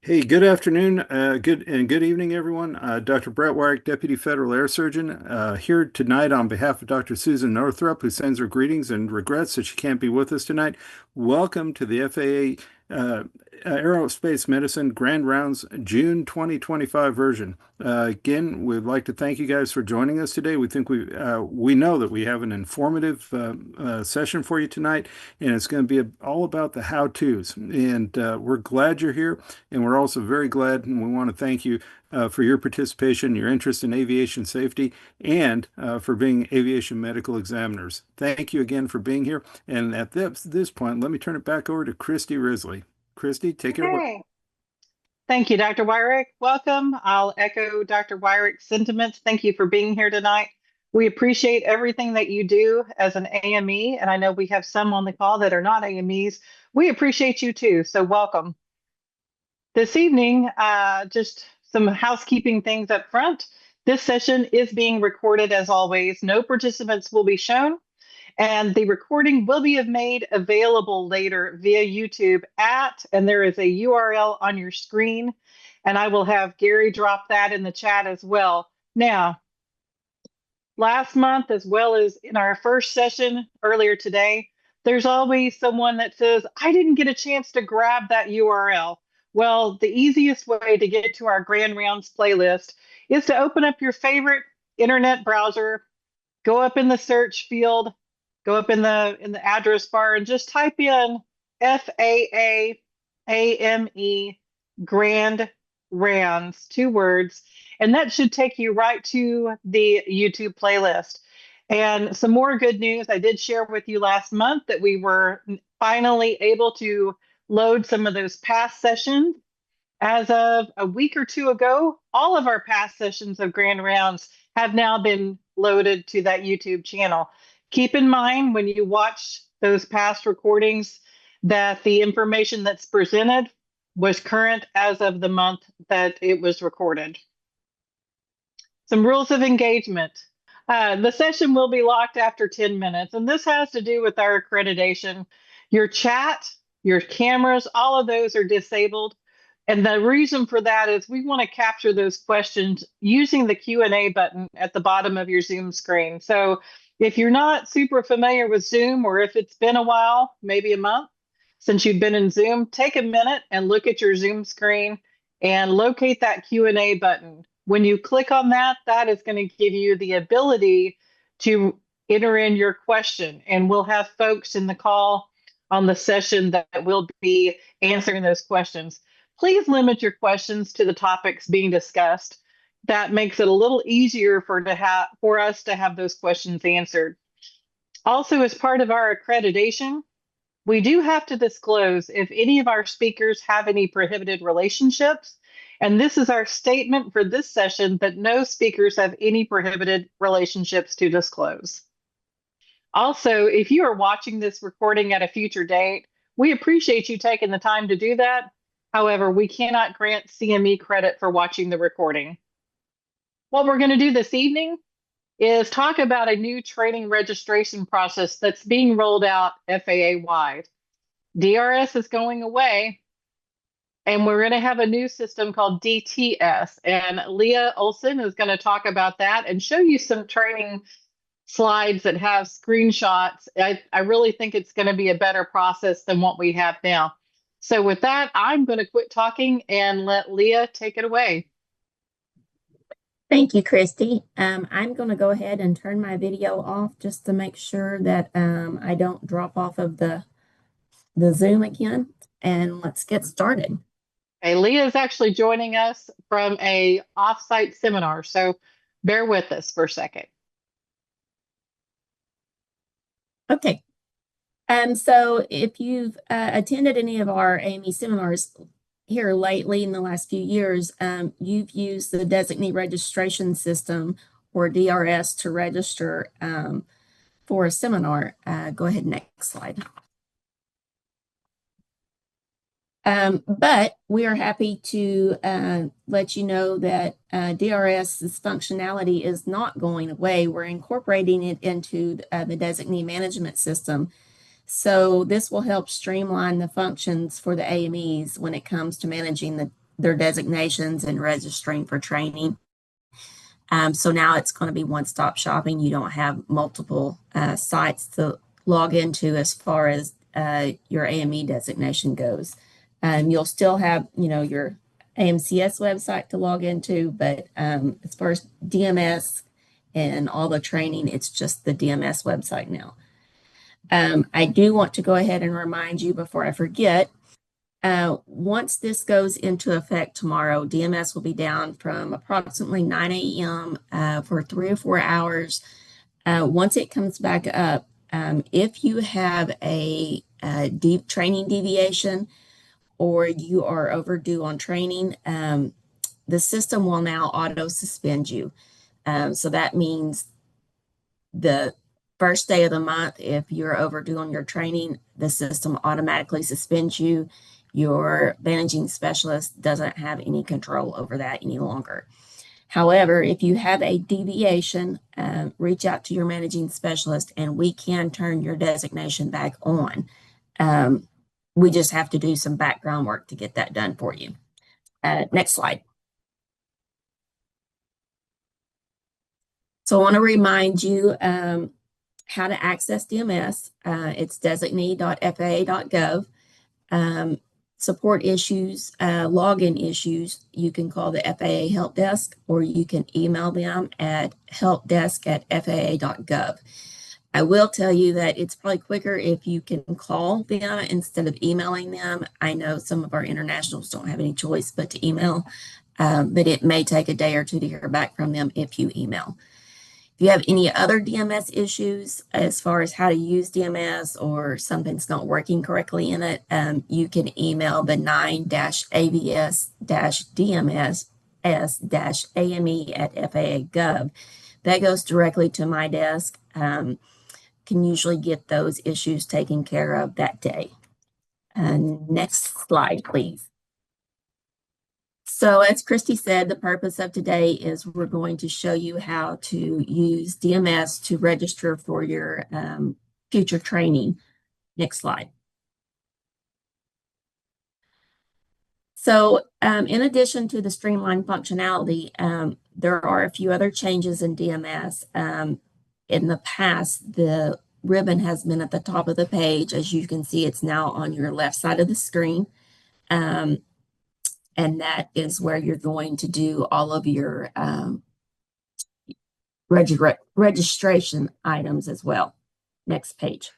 Hey, good afternoon, good evening, everyone. Dr. Brett Wyrick, Deputy Federal Air Surgeon, here tonight on behalf of Dr. Susan Northrup, who sends her greetings and regrets that she can't be with us tonight. Welcome to the FAA Aerospace Medicine Grand Rounds June 2025 version. Again, we'd like to thank you guys for joining us today. We know that we have an informative session for you tonight, and it's going to be all about the how-tos. And we're glad you're here. And we're also very glad and we want to thank you for your participation, your interest in aviation safety, and for being aviation medical examiners. Thank you again for being here. And at this point, let me turn it back over to Christy Risley. Christy, take it away. Okay. Thank you, Dr. Wyrick. Welcome. I'll echo Dr. Wyrick's sentiments. Thank you for being here tonight. We appreciate everything that you do as an AME, and I know we have some on the call that are not AMEs. We appreciate you too, so welcome. This evening, just some housekeeping things up front. This session is being recorded as always. No participants will be shown. And the recording will be made available later via YouTube and there is a URL on your screen, and I will have Gary drop that in the chat as well. Now, last month, as well as in our first session earlier today, there's always someone that says, I didn't get a chance to grab that URL. Well, the easiest way to get to our Grand Rounds playlist is to open up your favorite internet browser, go up in the search field, go up in the address bar and just type in FAA AME Grand Rounds, 2 words, and that should take you right to the YouTube playlist. And some more good news, I did share with you last month that we were finally able to load some of those past sessions. As of a week or two ago, all of our past sessions of Grand Rounds have now been loaded to that YouTube channel. Keep in mind when you watch those past recordings that the information that's presented was current as of the month that it was recorded. Some rules of engagement. The session will be locked after 10 minutes, and this has to do with our accreditation. Your chat, your cameras, all of those are disabled. And the reason for that is we want to capture those questions using the Q&A button at the bottom of your Zoom screen. So if you're not super familiar with Zoom, or if it's been a while, maybe a month since you've been in Zoom, take a minute and look at your Zoom screen and locate that Q&A button. When you click on that, that is going to give you the ability to enter in your question, and we'll have folks in the call on the session that will be answering those questions. Please limit your questions to the topics being discussed. That makes it a little easier for us to have those questions answered. Also, as part of our accreditation, we do have to disclose if any of our speakers have any prohibited relationships. And this is our statement for this session, that no speakers have any prohibited relationships to disclose. Also, if you are watching this recording at a future date, we appreciate you taking the time to do that. However, we cannot grant CME credit for watching the recording. What we're going to do this evening is talk about a new training registration process that's being rolled out FAA-wide. DRS is going away, and we're going to have a new system called DTS. And Leah Olson is going to talk about that and show you some training slides that have screenshots. I really think it's going to be a better process than what we have now. So with that, I'm going to quit talking and let Leah take it away. Thank you, Christy. I'm going to go ahead and turn my video off just to make sure that I don't drop off of the Zoom again, and let's get started. Okay, Leah is actually joining us from a offsite seminar, so bear with us for a second. Okay. So if you've attended any of our AME seminars here lately in the last few years, you've used the Designee Registration System, or DRS, to register for a seminar. Go ahead, next slide. But we are happy to let you know that DRS's functionality is not going away. We're incorporating it into the Designee Management System. So this will help streamline the functions for the AMEs when it comes to managing their designations and registering for training. So now it's going to be one-stop shopping. You don't have multiple sites to log into as far as your AME designation goes. You'll still have, your AMCS website to log into, but as far as DMS and all the training, it's just the DMS website now. I do want to go ahead and remind you before I forget, once this goes into effect tomorrow, DMS will be down from approximately 9 a.m. For 3 or 4 hours. Once it comes back up, if you have a deep training deviation or you are overdue on training, the system will now auto suspend you. So that means the first day of the month, if you're overdue on your training, the system automatically suspends you. Your managing specialist doesn't have any control over that any longer. However, if you have a deviation, reach out to your managing specialist and we can turn your designation back on. We just have to do some background work to get that done for you. Next slide. So I want to remind you how to access DMS. It's designee.faa.gov. Support issues, login issues, you can call the FAA help desk or you can email them at helpdesk@faa.gov. I will tell you that it's probably quicker if you can call them instead of emailing them. I know some of our internationals don't have any choice but to email, but it may take a day or two to hear back from them if you email. If you have any other DMS issues as far as how to use DMS or something's not working correctly in it, you can email the benign-avs-dms-ame@faa.gov. That goes directly to my desk. Can usually get those issues taken care of that day. Next slide, please. So as Christy said, the purpose of today is we're going to show you how to use DMS to register for your future training. Next slide. So in addition to the streamlined functionality, there are a few other changes in DMS. In the past, the ribbon has been at the top of the page. As you can see, it's now on your left side of the screen. And that is where you're going to do all of your registration items as well. Next page.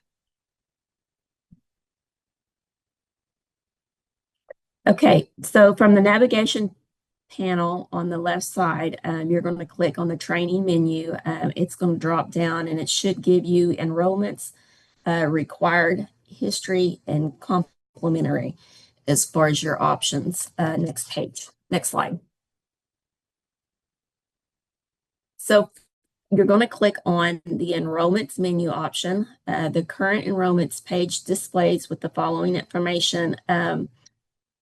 Okay, so from the navigation panel on the left side, you're going to click on the training menu. It's going to drop down and it should give you enrollments, required, history, and complementary as far as your options. Next page, next slide. So you're going to click on the enrollments menu option. The current enrollments page displays with the following information: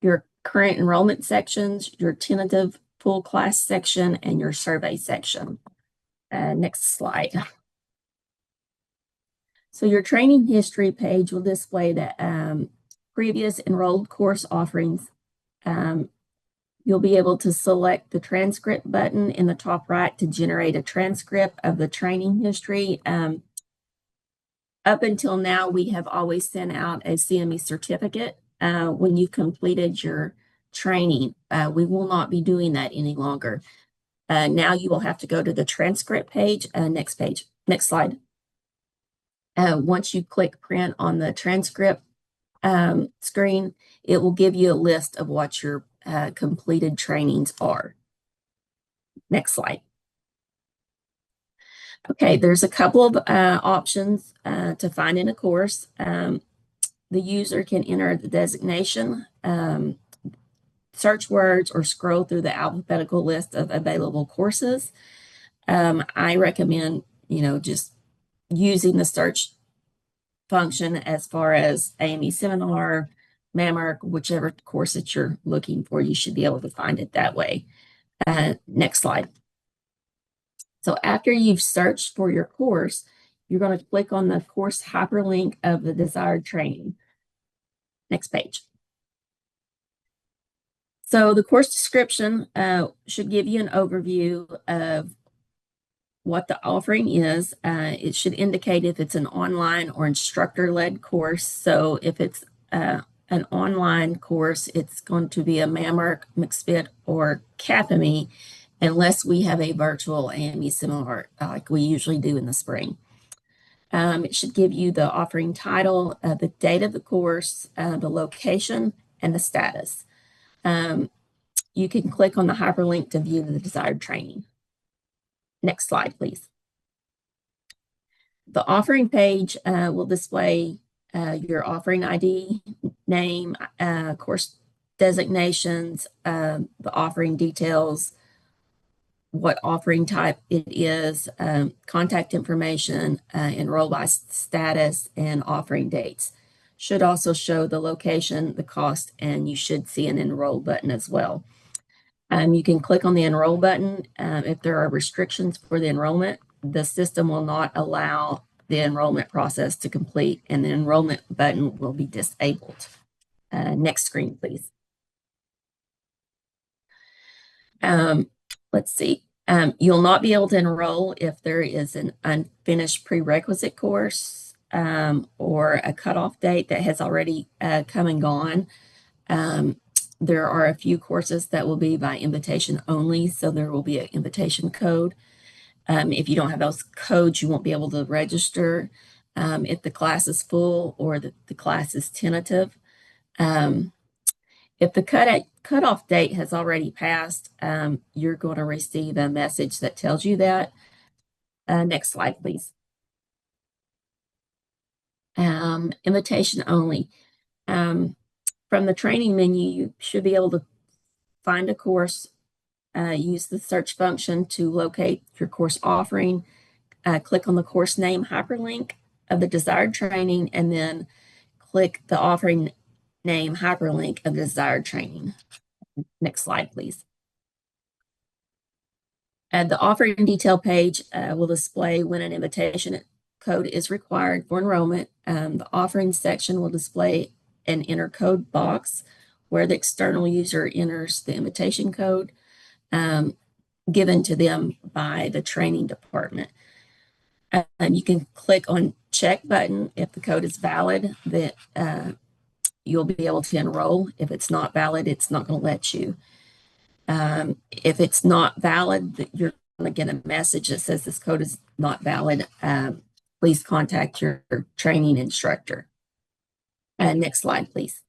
your current enrollment sections, your tentative full class section, and your survey section. Next slide. So your training history page will display the previous enrolled course offerings. You'll be able to select the transcript button in the top right to generate a transcript of the training history. Up until now, we have always sent out a CME certificate when you completed your training. We will not be doing that any longer. Now you will have to go to the transcript page. Next page, next slide. Once you click print on the transcript screen, it will give you a list of what your completed trainings are. Next slide. Okay, there's a couple of options to find in a course. The user can enter the designation, search words, or scroll through the alphabetical list of available courses. I recommend, just using the search function as far as AME seminar, MAMRC, whichever course that you're looking for, you should be able to find it that way. Next slide. So after you've searched for your course, you're going to click on the course hyperlink of the desired training. Next page. So the course description should give you an overview of what the offering is. It should indicate if it's an online or instructor-led course. So if it's an online course, it's going to be a MAMRC, McSpit, or CAPME, unless we have a virtual AME seminar like we usually do in the spring. It should give you the offering title, the date of the course, the location, and the status. You can click on the hyperlink to view the desired training. Next slide, please. The offering page will display your offering ID, name, course designations, the offering details, what offering type it is, contact information, enroll by status, and offering dates. Should also show the location, the cost, and you should see an enroll button as well. You can click on the enroll button. If there are restrictions for the enrollment, the system will not allow the enrollment process to complete, and the enrollment button will be disabled. Next screen, please. Let's see. You'll not be able to enroll if there is an unfinished prerequisite course or a cutoff date that has already come and gone. There are a few courses that will be by invitation only, so there will be an invitation code. If you don't have those codes, you won't be able to register if the class is full or the class is tentative. If the cutoff date has already passed, you're going to receive a message that tells you that. Next slide, please. Invitation only. From the training menu, you should be able to find a course, use the search function to locate your course offering, click on the course name hyperlink of the desired training, and then click the offering name hyperlink of the desired training. Next slide, please. The offering detail page will display when an invitation code is required for enrollment. The offering section will display an enter code box where the external user enters the invitation code given to them by the training department. You can click on check button if the code is valid, that you'll be able to enroll. If it's not valid, it's not going to let you. If it's not valid, you're going to get a message that says this code is not valid. Please contact your training instructor. Next slide, please.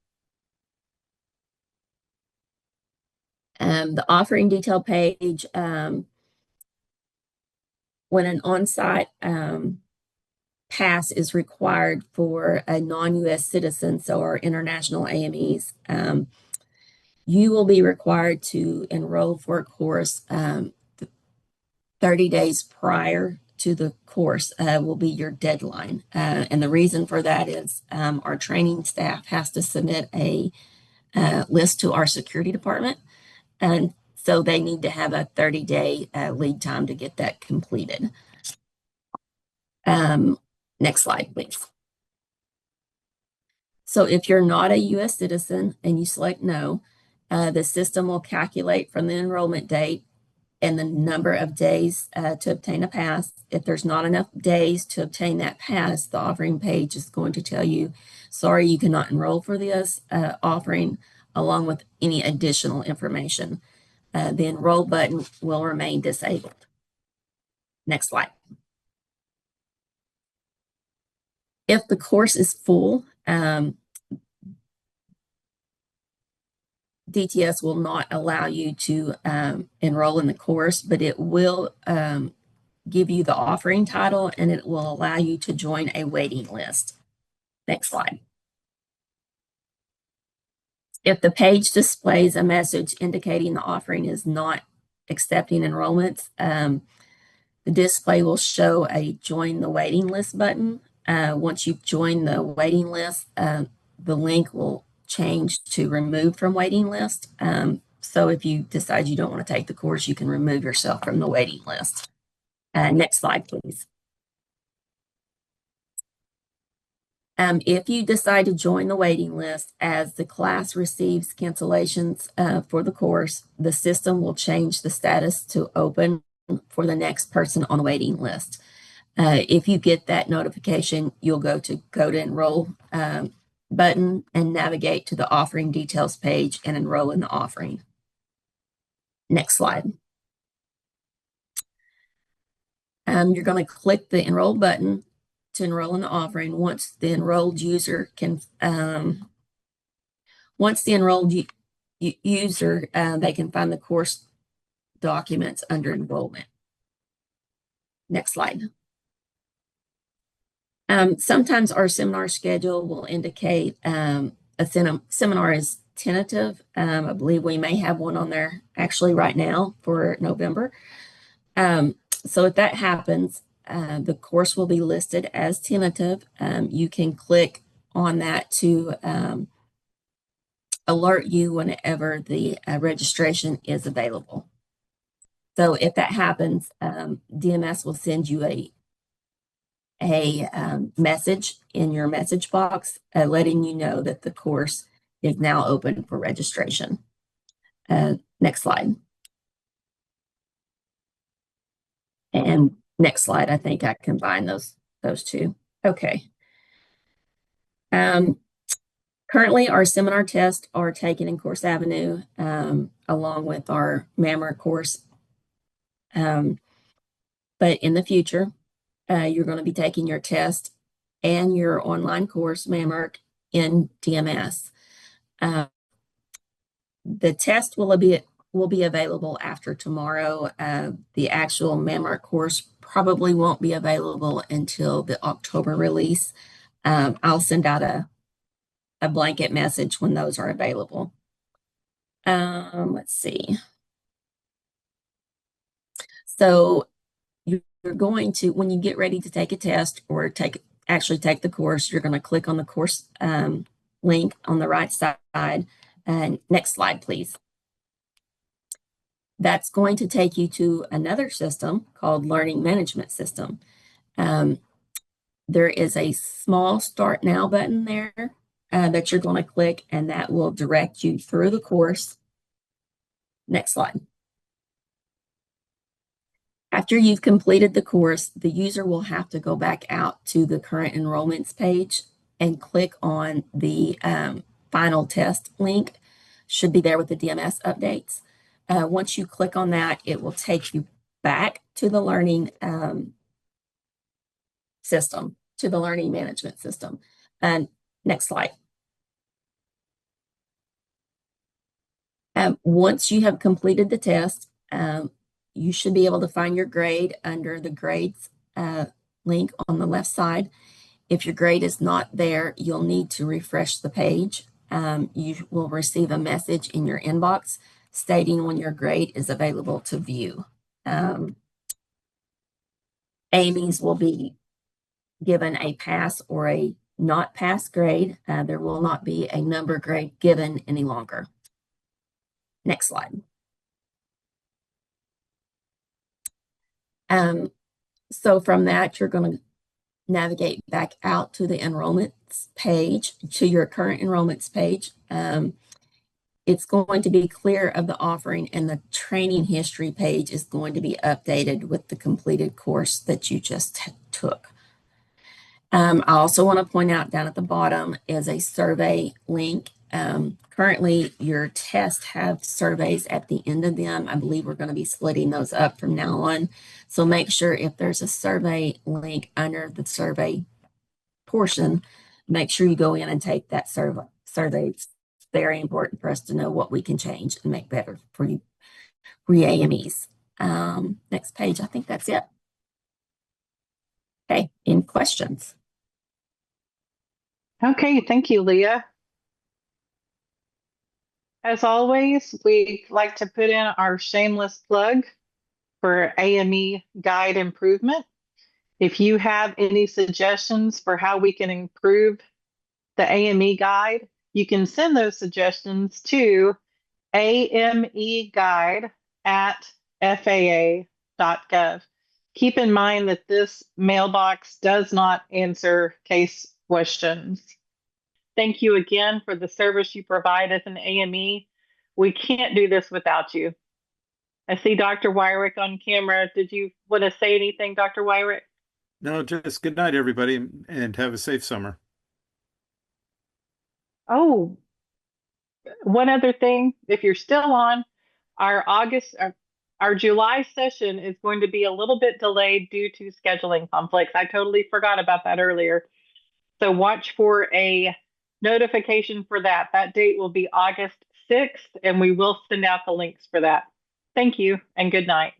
The offering detail page, when an on-site pass is required for a non-U.S. citizen, so our international AMEs, you will be required to enroll for a course 30 days prior to the course will be your deadline. And the reason for that is our training staff has to submit a list to our security department. And so they need to have a 30-day lead time to get that completed. Next slide, please. So if you're not a U.S. citizen and you select no, the system will calculate from the enrollment date and the number of days to obtain a pass. If there's not enough days to obtain that pass, the offering page is going to tell you, sorry, you cannot enroll for this offering, along with any additional information. The enroll button will remain disabled. Next slide. If the course is full, DTS will not allow you to enroll in the course, but it will give you the offering title and it will allow you to join a waiting list. Next slide. If the page displays a message indicating the offering is not accepting enrollments, the display will show a join the waiting list button. Once you've joined the waiting list, the link will change to remove from waiting list. So if you decide you don't want to take the course, you can remove yourself from the waiting list. Next slide, please. If you decide to join the waiting list as the class receives cancellations for the course, the system will change the status to open for the next person on the waiting list. If you get that notification, you'll go to enroll button and navigate to the offering details page and enroll in the offering. Next slide. You're going to click the enroll button to enroll in the offering. Once the enrolled user they can find the course documents under enrollment. Next slide. Sometimes our seminar schedule will indicate a seminar is tentative. I believe we may have one on there actually right now for November. So if that happens, the course will be listed as tentative. You can click on that to alert you whenever the registration is available. So if that happens, DMS will send you a message in your message box letting you know that the course is now open for registration. Next slide. And next slide, I think I combine those two. Okay. Currently, our seminar tests are taken in Course Avenue along with our MAMR course. But in the future, you're going to be taking your test and your online course, MAMR, in DMS. The test will be available after tomorrow. The actual MAMR course probably won't be available until the October release. I'll send out a blanket message when those are available. Let's see. So you're going to, when you get ready to take a test or actually take the course, you're going to click on the course link on the right side. And next slide, please. That's going to take you to another system called Learning Management System. There is a small Start Now button there that you're going to click, and that will direct you through the course. Next slide. After you've completed the course, the user will have to go back out to the current enrollments page and click on the final test link. Should be there with the DMS updates. Once you click on that, it will take you back to the learning system, to the learning management system. And next slide. Once you have completed the test, you should be able to find your grade under the grades link on the left side. If your grade is not there, you'll need to refresh the page. You will receive a message in your inbox stating when your grade is available to view. AMEs will be given a pass or a not pass grade. There will not be a number grade given any longer. Next slide. So from that, you're going to navigate back out to the enrollments page, to your current enrollments page. It's going to be clear of the offering, and the training history page is going to be updated with the completed course that you just took. I also want to point out down at the bottom is a survey link. Currently, your tests have surveys at the end of them. I believe we're going to be splitting those up from now on. So make sure if there's a survey link under the survey portion, make sure you go in and take that survey. It's very important for us to know what we can change and make better for you AMEs. Next page, I think that's it. Okay, any questions? Okay, thank you, Leah. As always, we like to put in our shameless plug for AME guide improvement. If you have any suggestions for how we can improve the AME guide, you can send those suggestions to ameguide@faa.gov. Keep in mind that this mailbox does not answer case questions. Thank you again for the service you provide as an AME. We can't do this without you. I see Dr. Wyrick on camera. Did you want to say anything, Dr. Wyrick? No, just good night, everybody, and have a safe summer. Oh, one other thing, if you're still on, our our July session is going to be a little bit delayed due to scheduling conflicts. I totally forgot about that earlier. So watch for a notification for that. That date will be August 6th, and we will send out the links for that. Thank you and good night.